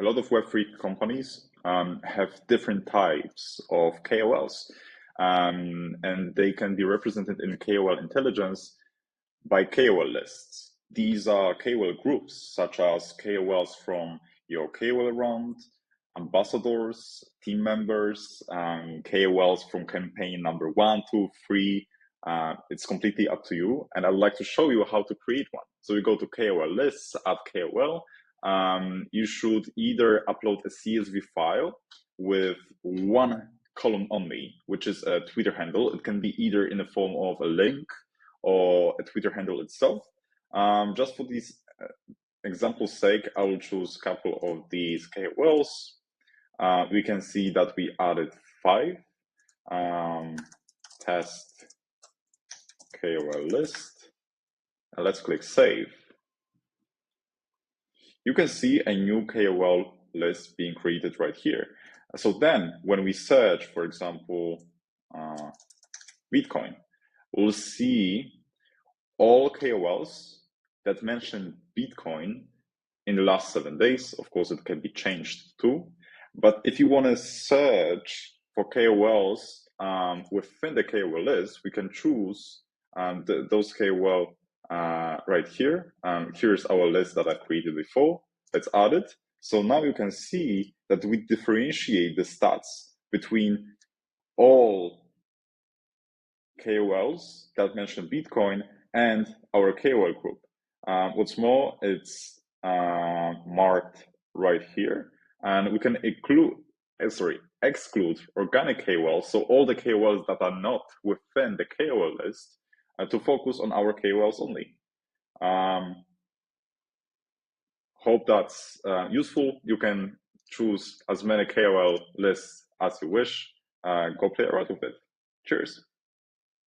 a lot of Web3 companies have different types of KOLs, and they can be represented in KOL intelligence by KOL lists. These are KOL groups, such as KOLs from your KOL round, ambassadors, team members, KOLs from campaign number 1, 2, 3. It's completely up to you. And I'd like to show you how to create one. So you go to KOL lists, add KOL. You should either upload a CSV file with one column only, which is a Twitter handle. It can be either in the form of a link or a Twitter handle itself. Just for this example's sake, I will choose a couple of these KOLs. We can see that we added 5. Test KOL list. And let's click save. You can see a new KOL list being created right here. So then when we search, for example, Bitcoin, we'll see all KOLs that mention Bitcoin in the last 7 days. Of course, it can be changed too. But if you want to search for KOLs within the KOL list, we can choose those KOL right here. Here's our list that I created before. Let's add it. So now you can see that we differentiate the stats between all KOLs that mention Bitcoin and our KOL group. What's more, it's marked right here, and we can exclude organic KOLs, so all the KOLs that are not within the KOL list, to focus on our KOLs only. Hope that's useful. You can choose as many KOL lists as you wish. Go play around with it. Cheers.